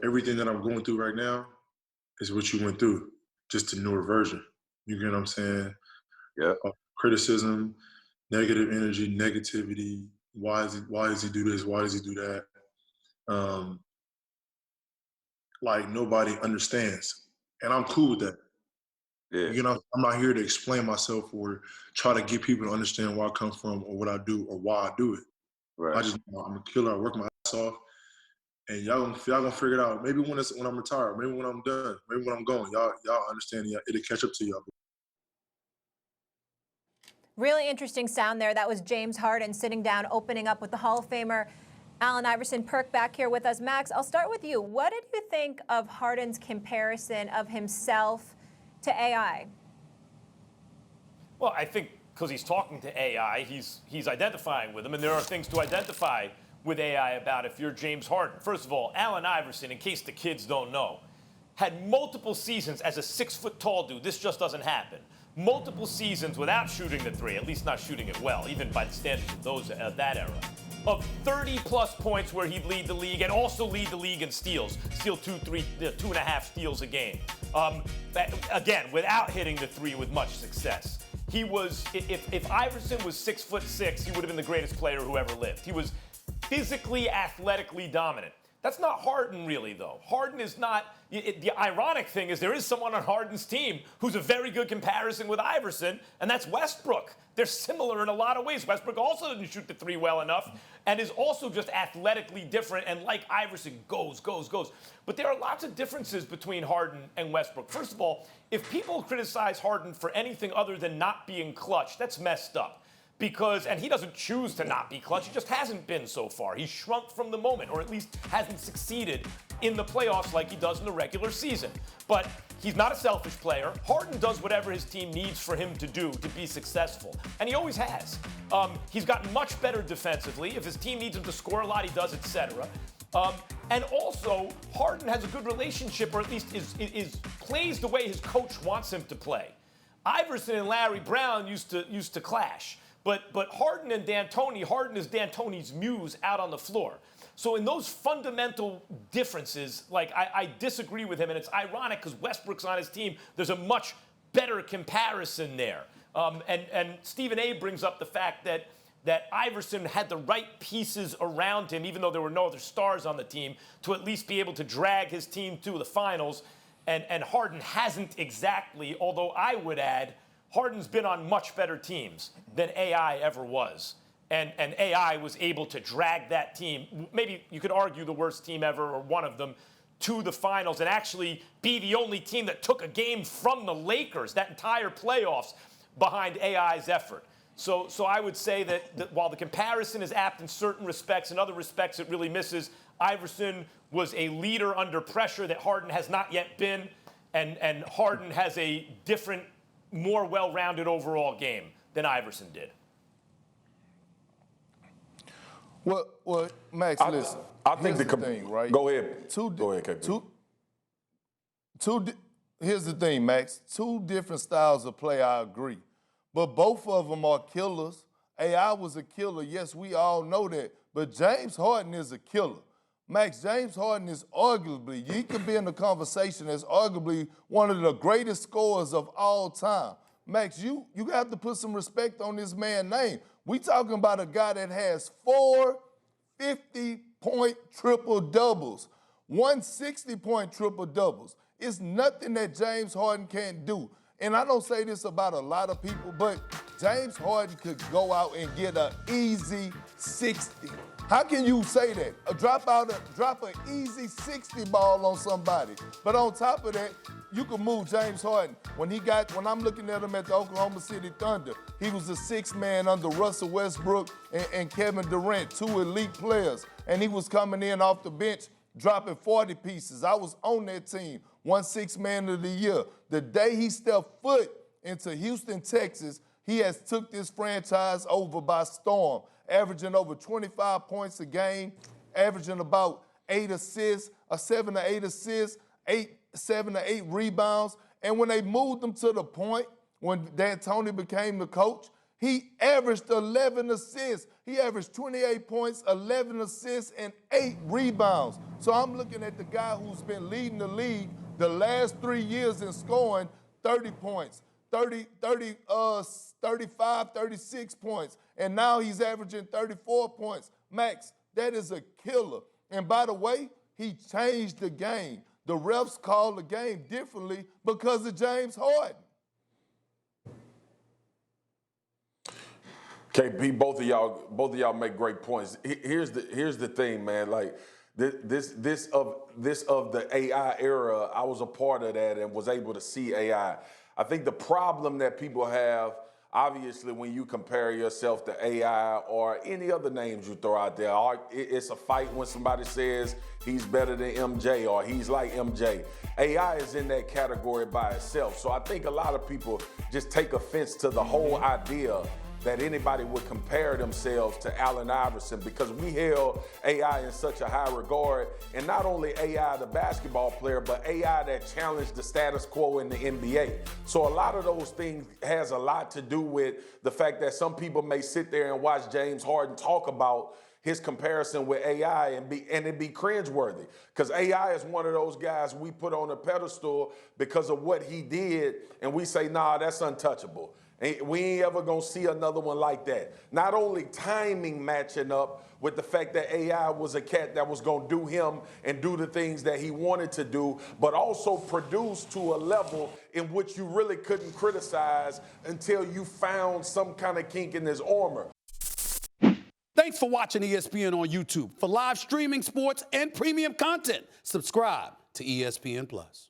everything that I'm going through right now is what you went through, just a newer version. You get what I'm saying? Yeah. Criticism, negative energy, negativity. Why does he do this? Why does he do that? Um, like nobody understands, and I'm cool with that. Yeah. You know, I'm not here to explain myself or try to get people to understand where I come from or what I do or why I do it. Right. I'm a killer. I work my ass off, and y'all gonna figure it out. Maybe when I'm retired, maybe when I'm done, maybe when I'm going, y'all understand. It'll catch up to y'all. Really interesting sound there. That was James Harden sitting down, opening up with the Hall of Famer Allen Iverson. Perk back here with us. Max, I'll start with you. What did you think of Harden's comparison of himself to AI? Well, I think because he's talking to AI, he's identifying with him, and there are things to identify with AI about if you're James Harden. First of all, Allen Iverson, in case the kids don't know, had multiple seasons as a 6-foot-tall dude. This just doesn't happen. Multiple seasons without shooting the three, at least not shooting it well, even by the standards of those of that era. Of 30-plus points where he'd lead the league and also lead the league in steals. Steal 2.5 steals a game. Again, without hitting the three with much success. He was, if Iverson was 6'6", he would have been the greatest player who ever lived. He was physically, athletically dominant. That's not Harden, really, though. Harden is not. The ironic thing is there is someone on Harden's team who's a very good comparison with Iverson, and that's Westbrook. They're similar in a lot of ways. Westbrook also doesn't shoot the three well enough and is also just athletically different, and like Iverson, goes. But there are lots of differences between Harden and Westbrook. First of all, if people criticize Harden for anything other than not being clutch, that's messed up. And he doesn't choose to not be clutch, he just hasn't been so far. He's shrunk from the moment, or at least hasn't succeeded in the playoffs like he does in the regular season. But he's not a selfish player. Harden does whatever his team needs for him to do to be successful, and he always has. He's gotten much better defensively. If his team needs him to score a lot, he does, etc. And also, Harden has a good relationship, or at least plays the way his coach wants him to play. Iverson and Larry Brown used to clash. But Harden and D'Antoni, Harden is D'Antoni's muse out on the floor. So in those fundamental differences, like I disagree with him, and it's ironic because Westbrook's on his team. There's a much better comparison there. And Stephen A. brings up the fact that Iverson had the right pieces around him, even though there were no other stars on the team, to at least be able to drag his team to the finals. And Harden hasn't exactly, although I would add, Harden's been on much better teams than AI ever was. And AI was able to drag that team, maybe you could argue the worst team ever or one of them, to the finals and actually be the only team that took a game from the Lakers, that entire playoffs, behind AI's effort. So I would say that while the comparison is apt in certain respects, in other respects it really misses. Iverson was a leader under pressure that Harden has not yet been, and Harden has a different, more well-rounded overall game than Iverson did. Well, Max, listen. I think here's the thing, right? Go ahead. Go ahead, KP. Here's the thing, Max. Two different styles of play, I agree. But both of them are killers. AI was a killer. Yes, we all know that. But James Harden is a killer. Max, James Harden is arguably, he could be in the conversation as arguably one of the greatest scorers of all time. Max, you have to put some respect on this man's name. We talking about a guy that has 4 50-point triple-doubles, 160-point triple-doubles. It's nothing that James Harden can't do. And I don't say this about a lot of people, but James Harden could go out and get an easy 60. How can you say that? Drop an easy 60 ball on somebody. But on top of that, you can move James Harden. When I'm looking at him at the Oklahoma City Thunder, he was a 6th man under Russell Westbrook and Kevin Durant, 2 elite players. And he was coming in off the bench, dropping 40 pieces. I was on that team, won 6th man of the year. The day he stepped foot into Houston, Texas, he has took this franchise over by storm, averaging over 25 points a game, averaging about 8 assists, 7 to 8 assists, 7 to 8 rebounds. And when they moved him to the point, when D'Antoni became the coach, He averaged 11 assists. He averaged 28 points, 11 assists, and 8 rebounds. So I'm looking at the guy who's been leading the league the last 3 years in scoring 30 points, 35, 36 points, and now he's averaging 34 points. Max, that is a killer. And by the way, he changed the game. The refs called the game differently because of James Harden. KP, both of y'all make great points. Here's the thing, man. Like this of the AI era, I was a part of that and was able to see AI. I think the problem that people have, obviously, when you compare yourself to AI or any other names you throw out there, it's a fight when somebody says he's better than MJ or he's like MJ. AI is in that category by itself. So I think a lot of people just take offense to the whole idea that anybody would compare themselves to Allen Iverson, because we held AI in such a high regard, and not only AI the basketball player, but AI that challenged the status quo in the NBA. So a lot of those things has a lot to do with the fact that some people may sit there and watch James Harden talk about his comparison with AI and it be cringeworthy, because AI is one of those guys we put on a pedestal because of what he did, and we say, nah, that's untouchable. We ain't ever gonna see another one like that. Not only timing matching up with the fact that AI was a cat that was gonna do him and do the things that he wanted to do, but also produce to a level in which you really couldn't criticize until you found some kind of kink in his armor. Thanks for watching ESPN on YouTube. For live streaming, sports, and premium content, subscribe to ESPN+.